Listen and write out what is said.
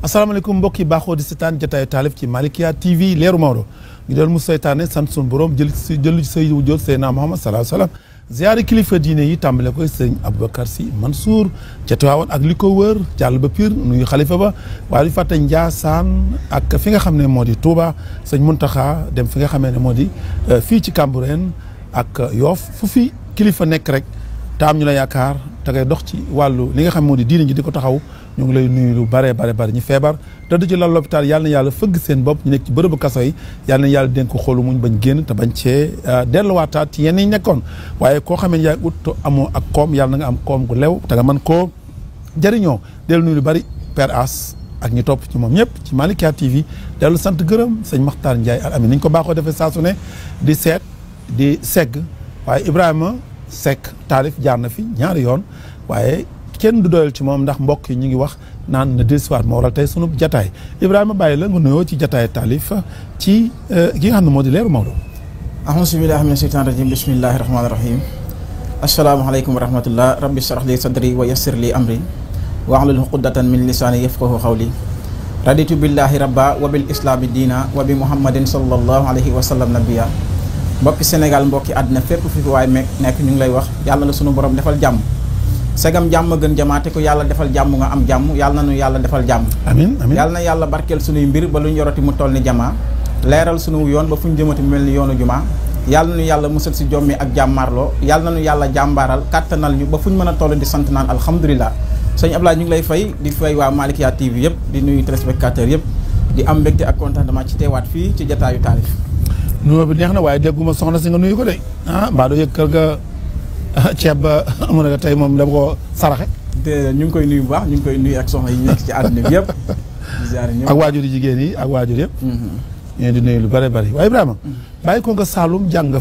asalaamaaleykum mbokk yi baaxoo di seetaan jotaayu taalif ci Malikia TV leeru Maodo ñu doon mu seytaane sant suñu borom jël ci say wujjoot Seydina Muhammad sallallahu alayhi wa sallam ziyaari kilifa diine yi tàmbale koy sëñ Aboubacar Sy Mansour ca Tiwaawan ak li ko wër jàll ba Pire nuyu xalifa ba waaye du fàtte Njaasaan ak fi nga xam ne moo di Touba sëñ Muntaxa dem fi nga xamee ne moo di fii ci Cambérène ak Yoff fu fi kilifa nekk rek taam ñu la yaakaar te ngay dox ci wàllu li nga xam moo di diine ji di ko taxaw ñu ngi lay nuyu lu bare ñu feebar tëdd ci lal l'hôpital yàlla na yàlla fëgg seen bopp ñu nekk ci bërëbu kaso yi yàlla na yàlla dénk ko xoolu muñ bañ génn te bañ cee delluwaataat ci yenn yi nekkoon waaye koo xamee yaay ut amoo ak koom yàlla na nga am koom gu lew te nga mën koo jëriñoo dellu nuyu lu bari Père As ak ñu topp ci moom ñëpp ci Malikia TV dellu sant gërëm sëñ Makhtar Ndiaye Al Amin ni ñu ko baaxoo defee saa su ne di seet di segg waaye Ibrahima Seck taalif jaar na fi ñaari yoon waaye kenn du doyal ci moom ndax mbokk yi ñu ngi wax naan na dellusiwaat moo waral tey sunu jataay Ibrahima bàyyi la nga nuyoo ci jataay taalif ci ki nga xam ne moo di leeru Maodo. ahousu billahi mina sheytaan rajim bismillahi rahmaani rahim asalaamaaleykum wa rahmatullah rabbi shrah li sadri wa yassir li amri wahlul uqdatan min lisaani yafqahu qawli raditu billahi rabba wa bil islami diina wa bi muhammadin sallallahu alayhi wa sallam nabiya mbokki Sénégal mbokki àddina fépp fi waaye nekk ñu ngi lay wax yàlla na sunu borom defal jàmm segam jàmm gën jamaate ko yàlla defal jàmm nga am jàmm yàlla na nu yàlla defal jàmm amiin amiin yàlla na yàlla barkeel sunuy mbir ba lu ñu yoroti mu toll ni jamaa leeral sunu yoon ba fu ñu jëmati mu mel ni yoonu jumaa yàlla na nu yàlla musal si jommi ak jàmmaarloo yàlla na nu yàlla jàmbaaral kàttanal ñu ba fu ñu mën a toll di sant naan alhamdulilah sëñ Ablaye ñu ngi lay fay di fay waa Malikia TV yëpp di nuyu téléspectateurs yëpp di am mbégte ak contentement ci teewaat fii ci jataayu taalif nuyoo bi neex na waaye dégguma soxna si nga nuyu ko de mbaa doo yëg kër ga ceeb ba amoon na tey moom dama ko saraxe. ñu ngi koy nuyu bu baax ñu ngi koy nuyu ak soxna yi nekk ci àdduna bi yëpp. ak waajur yi jigéen yi ak waajur yëpp. ñu di nuyu lu bari waaye Ibrahima. bàyyi ko nga Saalum jàng